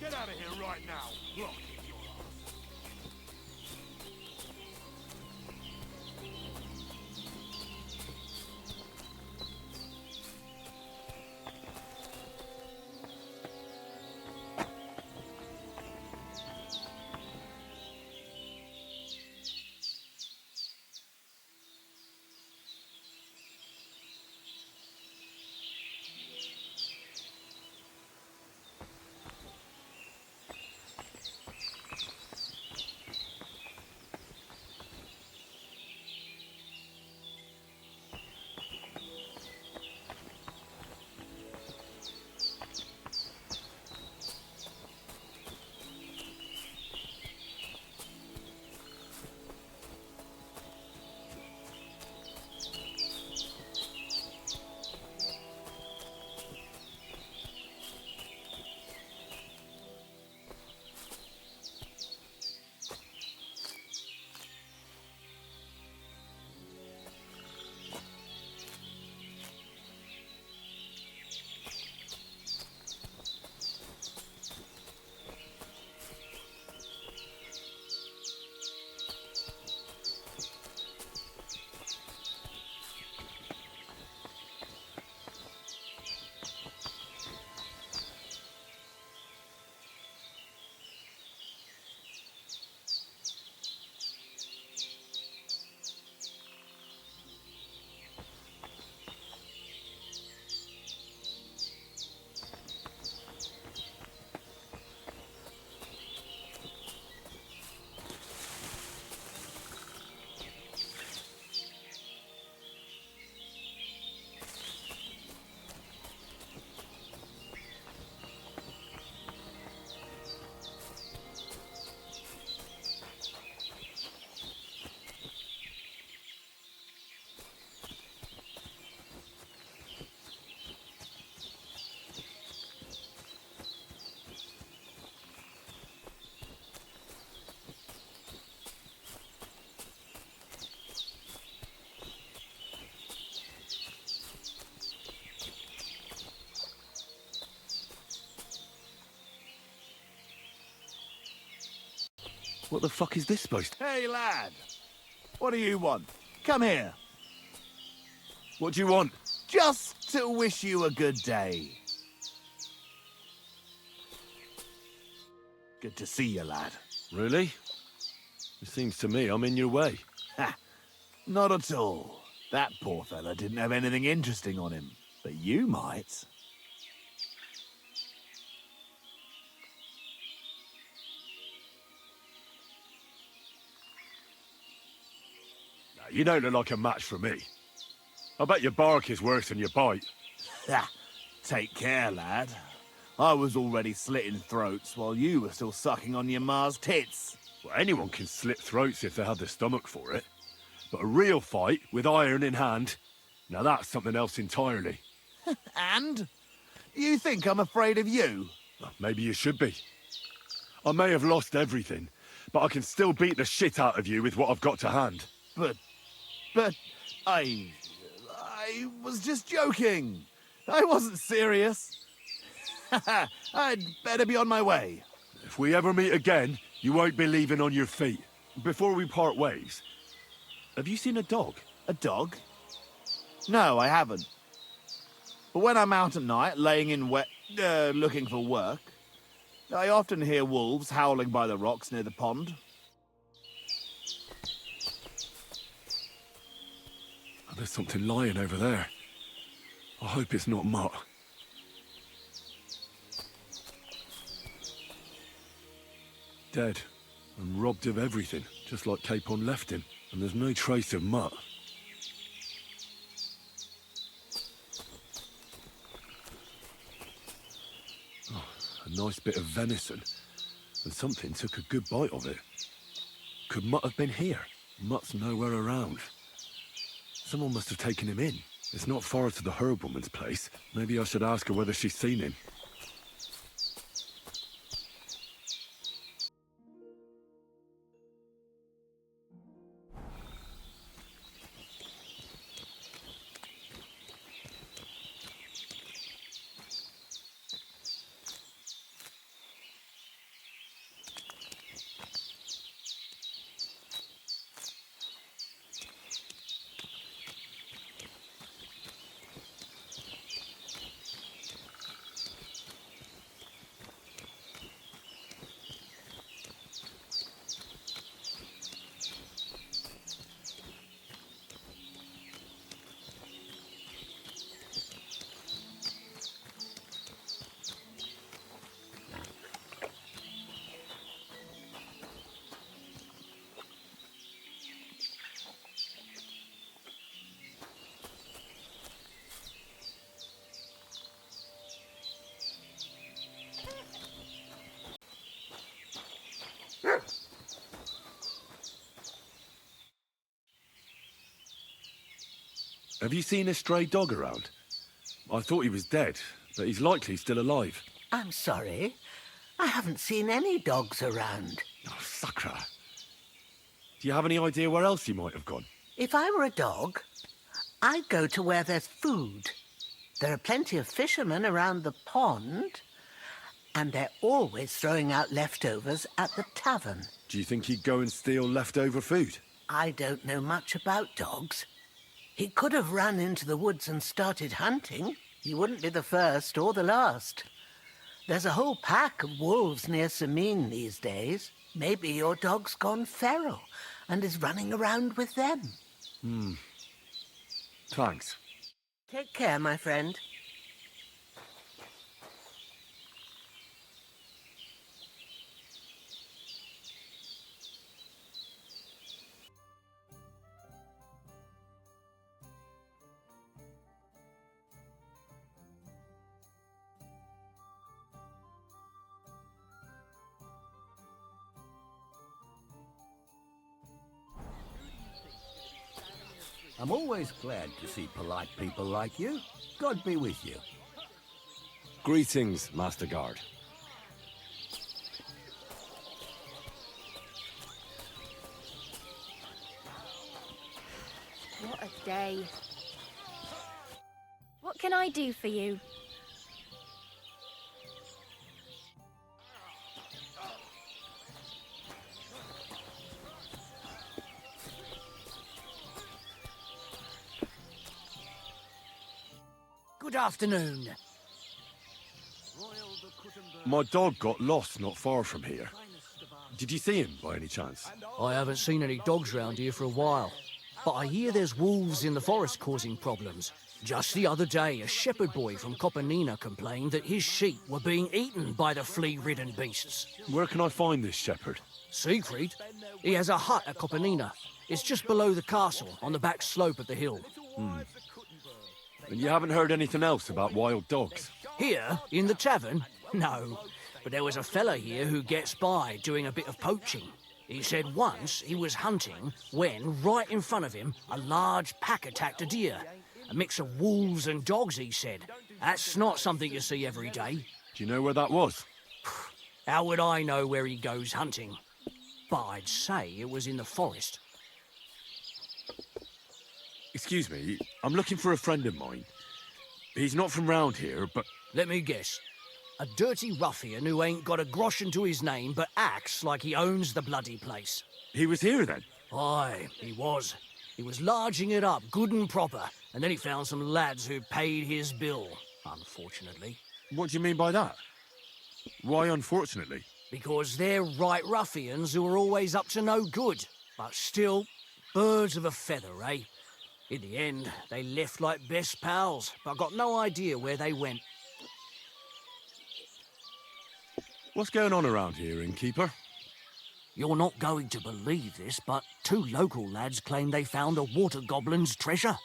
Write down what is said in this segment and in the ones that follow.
Get out of here right now. Look, your ass. What the fuck is this supposed to... Hey, lad. What do you want? Come here. What do you want? Just to wish you a good day. Good to see you, lad. Really? It seems to me I'm in your way. Ha! Not at all. That poor fella didn't have anything interesting on him. But you might. You don't look like a match for me. I bet your bark is worse than your bite. Ha! Take care, lad. I was already slitting throats while you were still sucking on your ma's tits. Well, anyone can slit throats if they have the stomach for it. But a real fight, with iron in hand, now that's something else entirely. And? You think I'm afraid of you? Well, maybe you should be. I may have lost everything, but I can still beat the shit out of you with what I've got to hand. But I was just joking. I wasn't serious. I'd better be on my way. If we ever meet again, you won't be leaving on your feet. Before we part ways, have you seen a dog? A dog? No, I haven't. But when I'm out at night, laying in wet, looking for work, I often hear wolves howling by the rocks near the pond. Oh, there's something lying over there. I hope it's not Mutt. Dead, and robbed of everything, just like Capon left him, and there's no trace of Mutt. Oh, a nice bit of venison, and something took a good bite of it. Could Mutt have been here? Mutt's nowhere around. Someone must have taken him in. It's not far to the herb woman's place. Maybe I should ask her whether she's seen him. Have you seen a stray dog around? I thought he was dead, but he's likely still alive. I'm sorry. I haven't seen any dogs around. Oh, Sakra. Do you have any idea where else he might have gone? If I were a dog, I'd go to where there's food. There are plenty of fishermen around the pond, and they're always throwing out leftovers at the tavern. Do you think he'd go and steal leftover food? I don't know much about dogs. He could have run into the woods and started hunting. He wouldn't be the first or the last. There's a whole pack of wolves near Samin these days. Maybe your dog's gone feral and is running around with them. Thanks. Take care, my friend. I'm always glad to see polite people like you. God be with you. Greetings, Master Guard. What a day. What can I do for you? Good afternoon. My dog got lost not far from here. Did you see him by any chance? I haven't seen any dogs round here for a while, but I hear there's wolves in the forest causing problems. Just the other day, a shepherd boy from Kopanina complained that his sheep were being eaten by the flea-ridden beasts. Where can I find this shepherd? Siegfried? He has a hut at Kopanina. It's just below the castle, on the back slope of the hill. And you haven't heard anything else about wild dogs? Here, in the tavern? No. But there was a fella here who gets by doing a bit of poaching. He said once he was hunting when, right in front of him, a large pack attacked a deer. A mix of wolves and dogs, he said. That's not something you see every day. Do you know where that was? How would I know where he goes hunting? But I'd say it was in the forest. Excuse me, I'm looking for a friend of mine. He's not from round here, but... Let me guess. A dirty ruffian who ain't got a groschen to his name but acts like he owns the bloody place. He was here then? Aye, he was. He was larging it up good and proper, and then he found some lads who paid his bill, unfortunately. What do you mean by that? Why unfortunately? Because they're right ruffians who are always up to no good. But still, birds of a feather, eh? In the end, they left like best pals, but got no idea where they went. What's going on around here, innkeeper? You're not going to believe this, but 2 local lads claim they found a water goblin's treasure.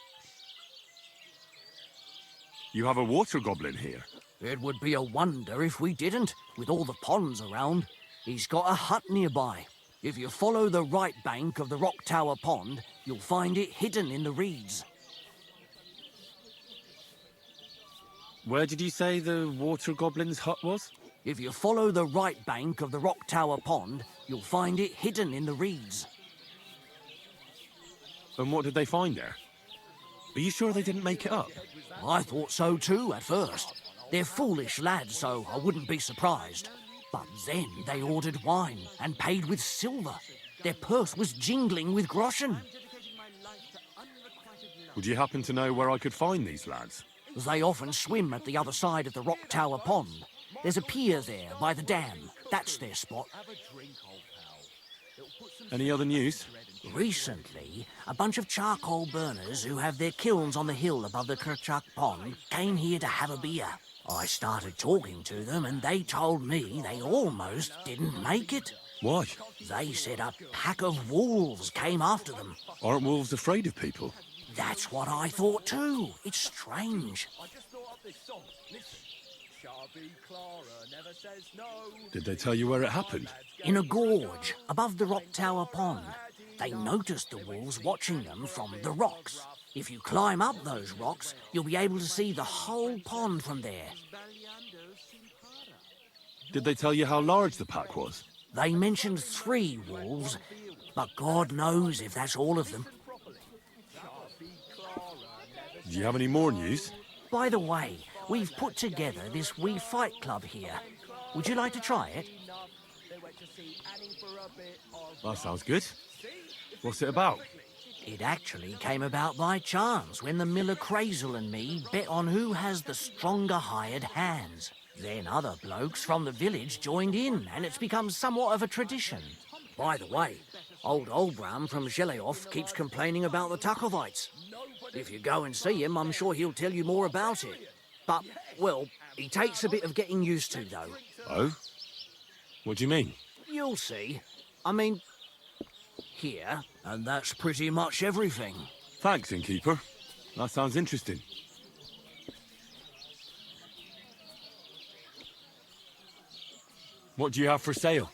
You have a water goblin here? It would be a wonder if we didn't, with all the ponds around. He's got a hut nearby. If you follow the right bank of the Rock Tower Pond, you'll find it hidden in the reeds. Where did you say the water goblin's hut was? If you follow the right bank of the Rock Tower Pond, you'll find it hidden in the reeds. And what did they find there? Are you sure they didn't make it up? I thought so too at first. They're foolish lads, so I wouldn't be surprised. But then they ordered wine and paid with silver. Their purse was jingling with groschen. Would you happen to know where I could find these lads? They often swim at the other side of the Rock Tower Pond. There's a pier there by the dam. That's their spot. Any other news? Recently, a bunch of charcoal burners who have their kilns on the hill above the Kerchak Pond came here to have a beer. I started talking to them and they told me they almost didn't make it. Why? They said a pack of wolves came after them. Aren't wolves afraid of people? That's what I thought too. It's strange. Did they tell you where it happened? In a gorge above the Rock Tower Pond. They noticed the wolves watching them from the rocks. If you climb up those rocks, you'll be able to see the whole pond from there. Did they tell you how large the pack was? They mentioned 3 wolves, but God knows if that's all of them. Do you have any more news? By the way, we've put together this wee fight club here. Would you like to try it? That sounds good. What's it about? It actually came about by chance when the miller Crazel and me bet on who has the stronger hired hands. Then other blokes from the village joined in, and it's become somewhat of a tradition. By the way, old Olbram from Zheleoff keeps complaining about the Takovites. If you go and see him, I'm sure he'll tell you more about it. But, well, he takes a bit of getting used to, though. Oh? What do you mean? You'll see. I mean, here, and that's pretty much everything. Thanks, innkeeper. That sounds interesting. What do you have for sale?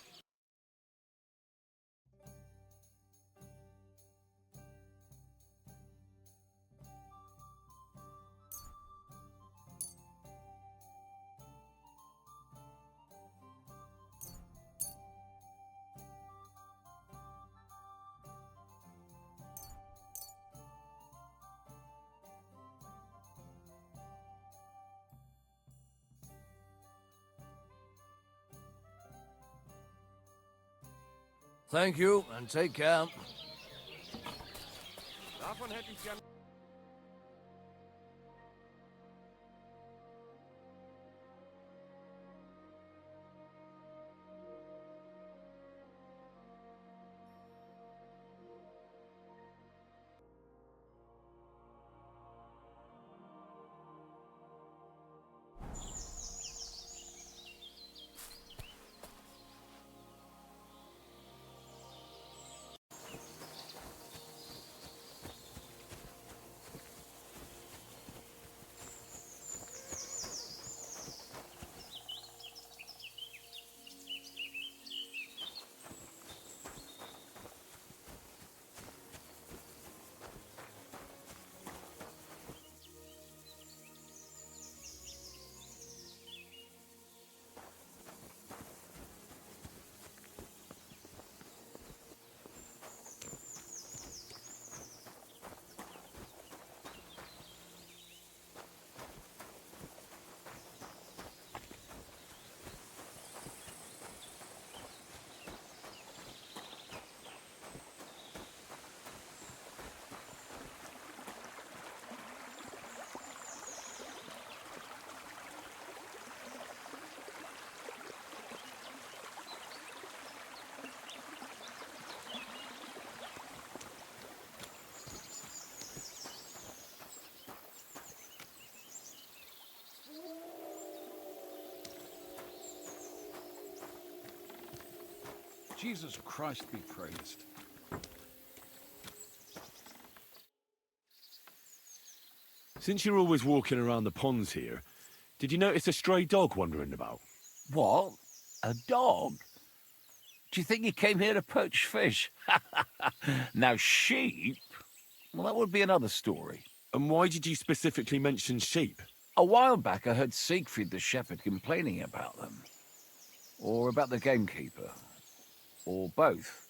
Thank you, and take care. Jesus Christ be praised. Since you're always walking around the ponds here, did you notice a stray dog wandering about? What? A dog? Do you think he came here to poach fish? Now, sheep? Well, that would be another story. And why did you specifically mention sheep? A while back, I heard Siegfried the shepherd complaining about them. Or about the gamekeeper. Or both.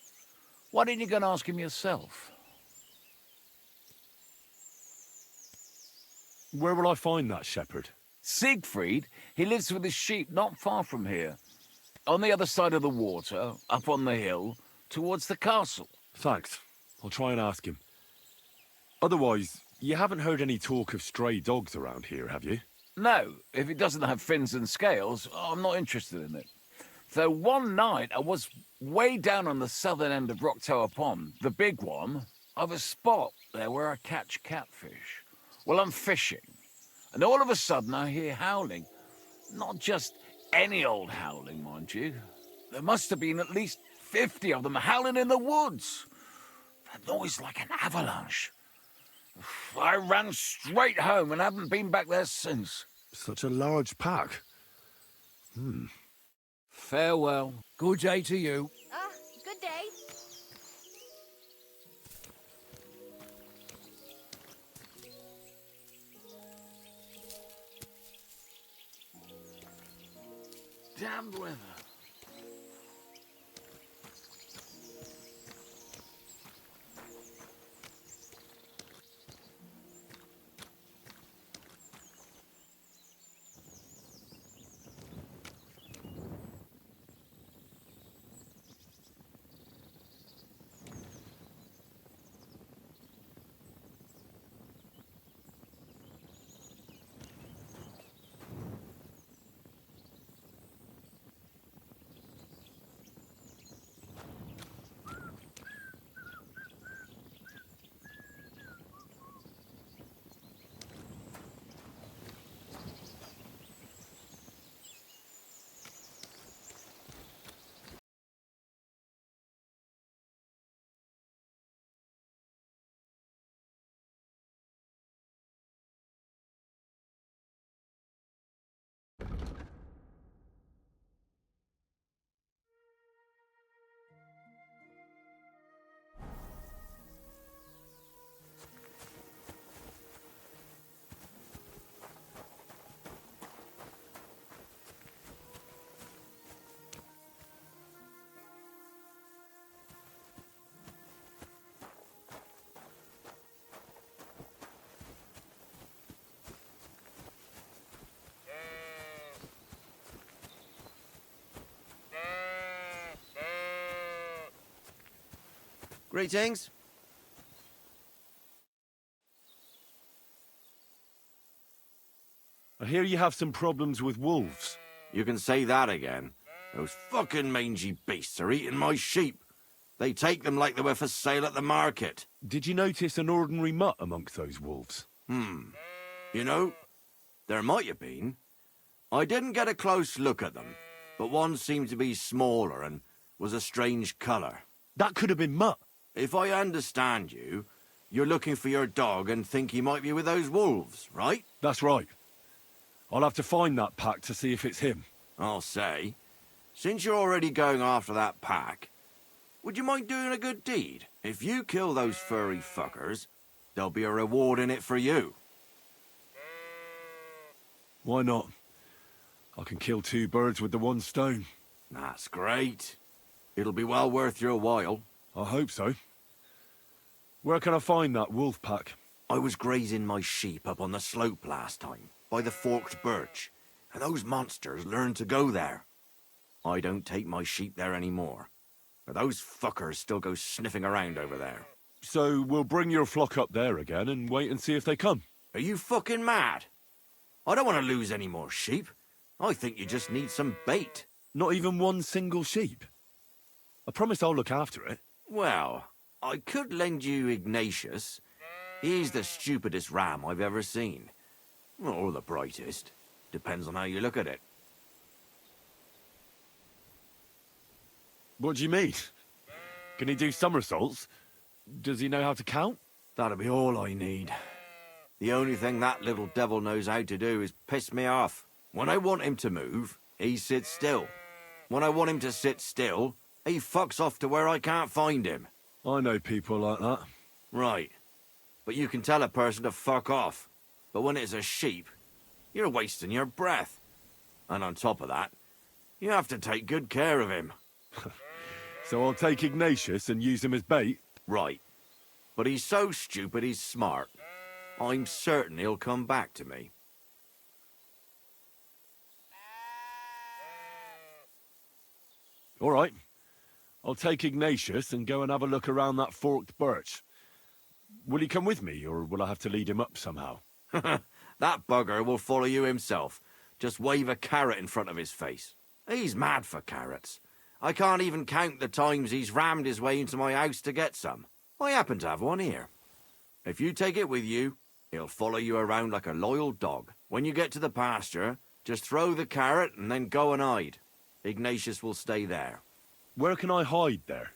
Why didn't you go and ask him yourself? Where will I find that shepherd? Siegfried, he lives with his sheep not far from here. On the other side of the water, up on the hill, towards the castle. Thanks. I'll try and ask him. Otherwise, you haven't heard any talk of stray dogs around here, have you? No, if it doesn't have fins and scales, I'm not interested in it. Though one night I was way down on the southern end of Rock Tower Pond, the big one. I've a spot there where I catch catfish. Well, I'm fishing, and all of a sudden I hear howling. Not just any old howling, mind you. There must have been at least 50 of them howling in the woods. A noise like an avalanche. I ran straight home and haven't been back there since. Such a large pack. Farewell. Good day to you. Good day. Greetings. I hear you have some problems with wolves. You can say that again. Those fucking mangy beasts are eating my sheep. They take them like they were for sale at the market. Did you notice an ordinary mutt amongst those wolves? You know, there might have been. I didn't get a close look at them, but one seemed to be smaller and was a strange colour. That could have been Mutt. If I understand you, you're looking for your dog and think he might be with those wolves, right? That's right. I'll have to find that pack to see if it's him. I'll say, since you're already going after that pack, would you mind doing a good deed? If you kill those furry fuckers, there'll be a reward in it for you. Why not? I can kill 2 birds with the 1 stone. That's great. It'll be well worth your while. I hope so. Where can I find that wolf pack? I was grazing my sheep up on the slope last time, by the forked birch, and those monsters learned to go there. I don't take my sheep there anymore, but those fuckers still go sniffing around over there. So we'll bring your flock up there again and wait and see if they come. Are you fucking mad? I don't want to lose any more sheep. I think you just need some bait. Not even 1 single sheep. I promise I'll look after it. Well, I could lend you Ignatius. He's the stupidest ram I've ever seen. Or the brightest. Depends on how you look at it. What do you mean? Can he do somersaults? Does he know how to count? That'll be all I need. The only thing that little devil knows how to do is piss me off. When I want him to move, he sits still. When I want him to sit still, he fucks off to where I can't find him. I know people like that. Right. But you can tell a person to fuck off. But when it's a sheep, you're wasting your breath. And on top of that, you have to take good care of him. So I'll take Ignatius and use him as bait? Right. But he's so stupid he's smart. I'm certain he'll come back to me. All right. I'll take Ignatius and go and have a look around that forked birch. Will he come with me, or will I have to lead him up somehow? That bugger will follow you himself. Just wave a carrot in front of his face. He's mad for carrots. I can't even count the times he's rammed his way into my house to get some. I happen to have one here. If you take it with you, he'll follow you around like a loyal dog. When you get to the pasture, just throw the carrot and then go and hide. Ignatius will stay there. Where can I hide there?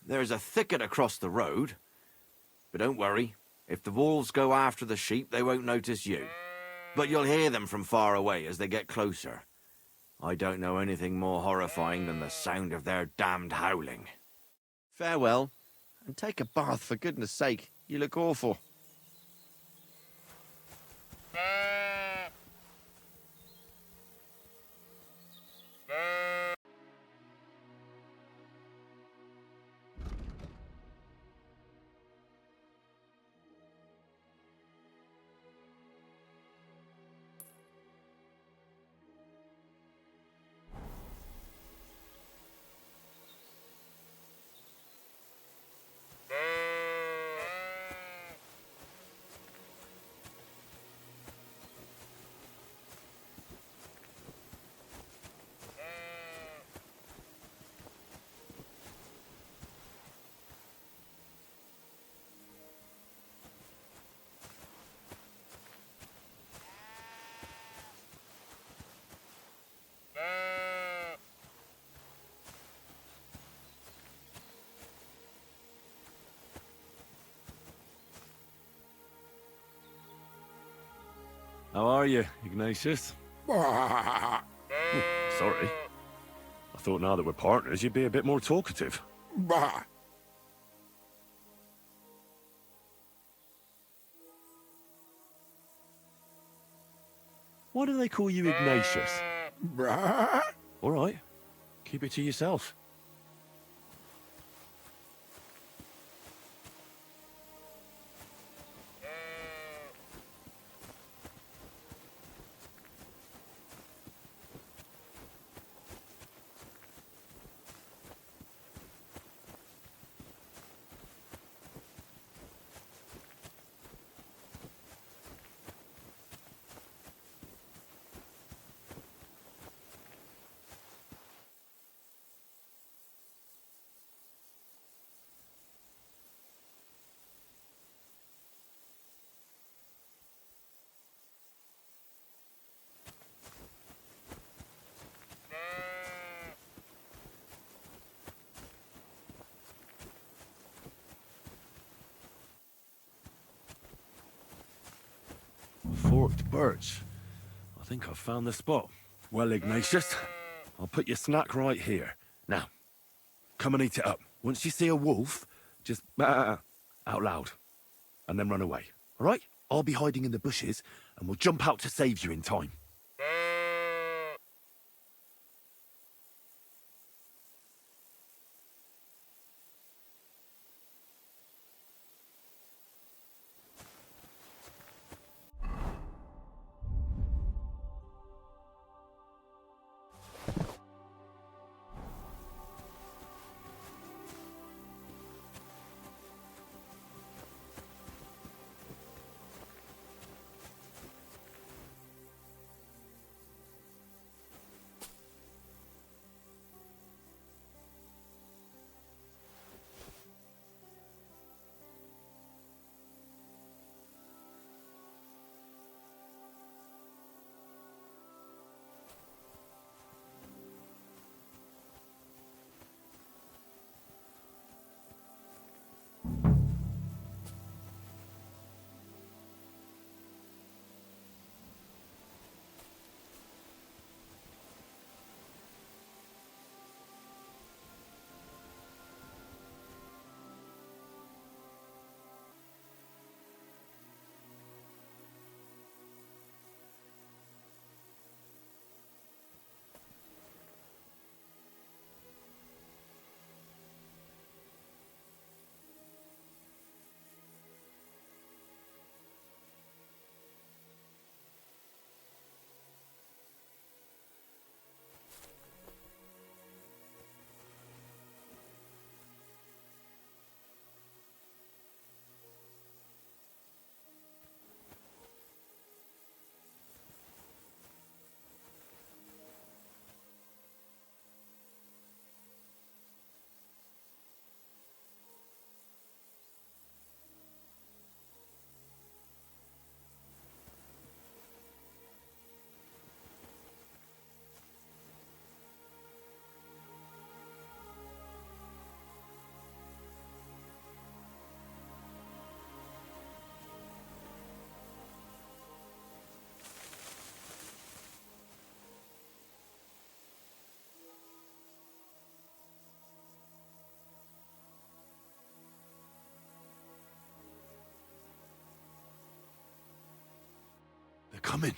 There's a thicket across the road. But don't worry. If the wolves go after the sheep, they won't notice you. But you'll hear them from far away as they get closer. I don't know anything more horrifying than the sound of their damned howling. Farewell, and take a bath for goodness sake. You look awful. How are you, Ignatius? Sorry. I thought now that we're partners, you'd be a bit more talkative. Why do they call you Ignatius? All right. Keep it to yourself. forked birch. I think I've found the spot. Well, Ignatius, I'll put your snack right here. Now, come and eat it up. Once you see a wolf, just out loud, and then run away. All right? I'll be hiding in the bushes, and we'll jump out to save you in time. They're coming.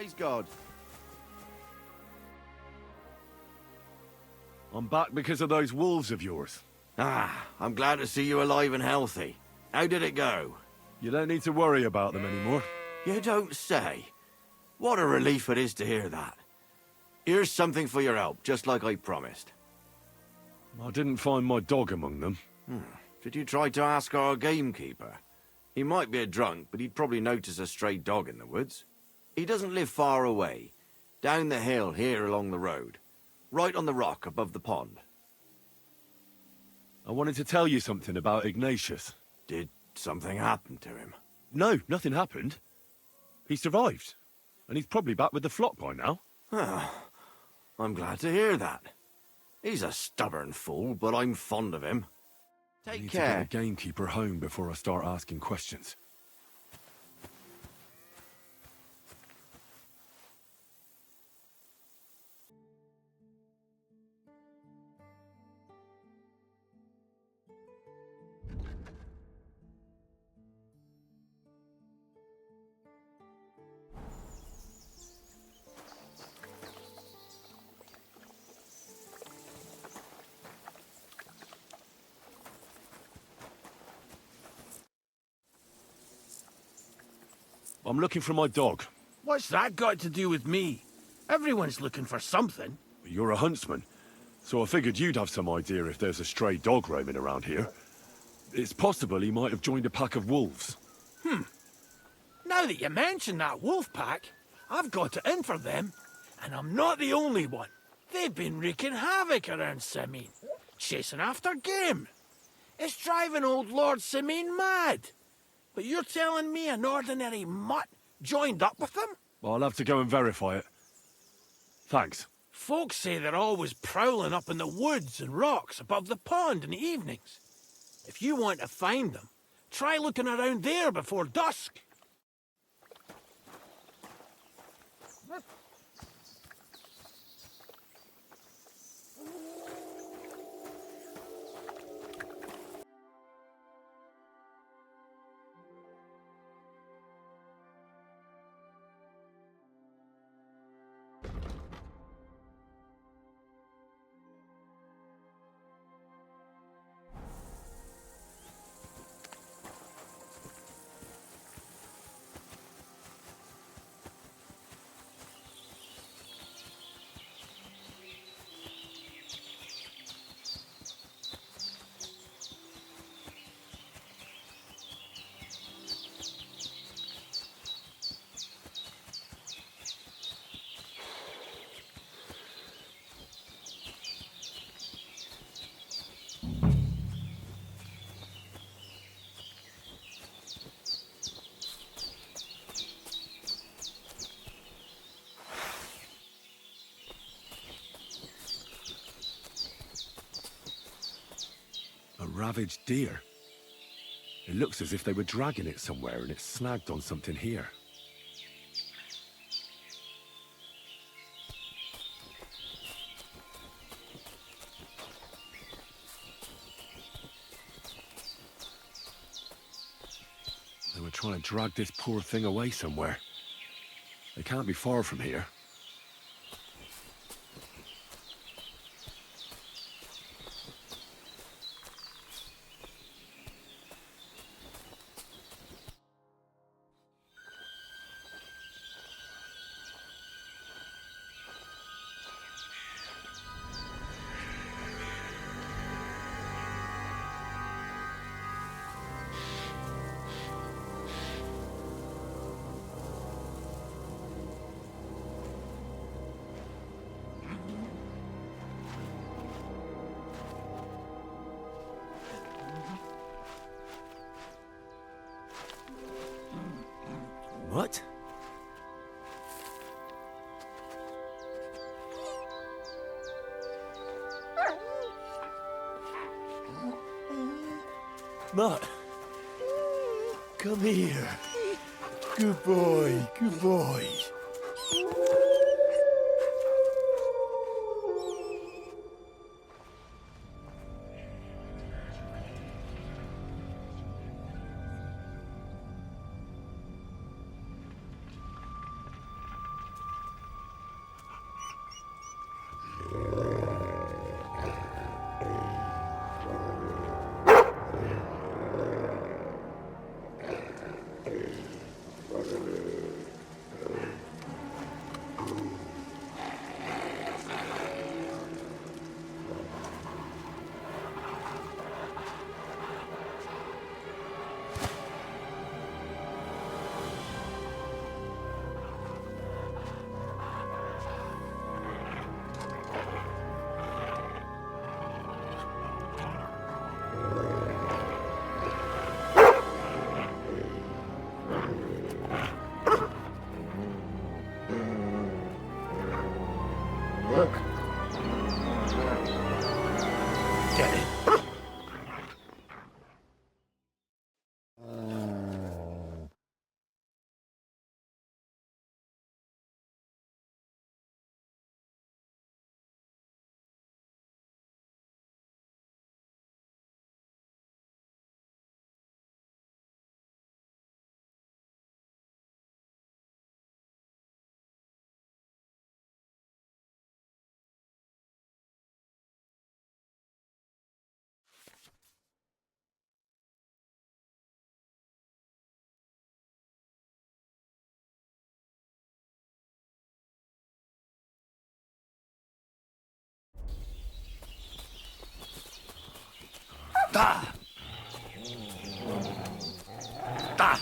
Praise God. I'm back because of those wolves of yours. Ah, I'm glad to see you alive and healthy. How did it go? You don't need to worry about them anymore. You don't say. What a relief it is to hear that. Here's something for your help, just like I promised. I didn't find my dog among them. Did you try to ask our gamekeeper? He might be a drunk, but he'd probably notice a stray dog in the woods. He doesn't live far away. Down the hill here along the road. Right on the rock above the pond. I wanted to tell you something about Ignatius. Did something happen to him? No, nothing happened. He survived. And he's probably back with the flock by now. I'm glad to hear that. He's a stubborn fool, but I'm fond of him. I Take need care. to get the gamekeeper home before I start asking questions. I'm looking for my dog. What's that got to do with me? Everyone's looking for something. You're a huntsman, so I figured you'd have some idea if there's a stray dog roaming around here. It's possible he might have joined a pack of wolves. Now that you mention that wolf pack, I've got it in for them. And I'm not the only one. They've been wreaking havoc around Simene, chasing after game. It's driving old Lord Simene mad. But you're telling me an ordinary mutt joined up with them? I'll have to go and verify it. Thanks. Folks say they're always prowling up in the woods and rocks above the pond in the evenings. If you want to find them, try looking around there before dusk. A ravaged deer. It looks as if they were dragging it somewhere and it's snagged on something here. They were trying to drag this poor thing away somewhere. They can't be far from here. What? Mutt, come here. Good boy, good boy. get in. Da! Da!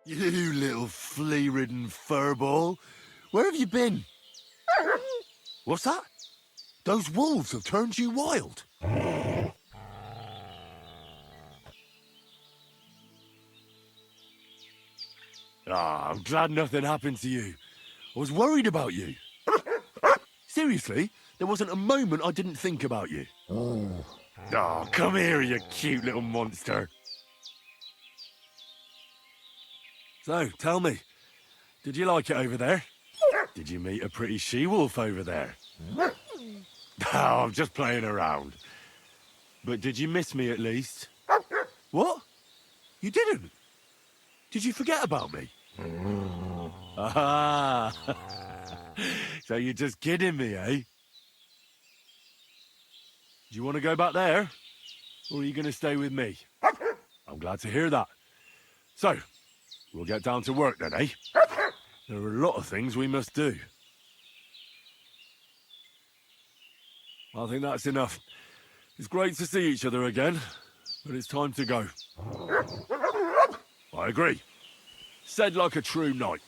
You little flea-ridden furball. Where have you been? What's that? Those wolves have turned you wild. Ah, I'm glad nothing happened to you. I was worried about you. Seriously, there wasn't a moment I didn't think about you. Oh, come here, you cute little monster. So, tell me, did you like it over there? Did you meet a pretty she-wolf over there? Oh, I'm just playing around. But did you miss me at least? What? You didn't? Did you forget about me? Ah, so you're just kidding me, eh? Do you want to go back there? Or are you going to stay with me? I'm glad to hear that. So, we'll get down to work then, eh? There are a lot of things we must do. I think that's enough. It's great to see each other again, but it's time to go. I agree. Said like a true knight.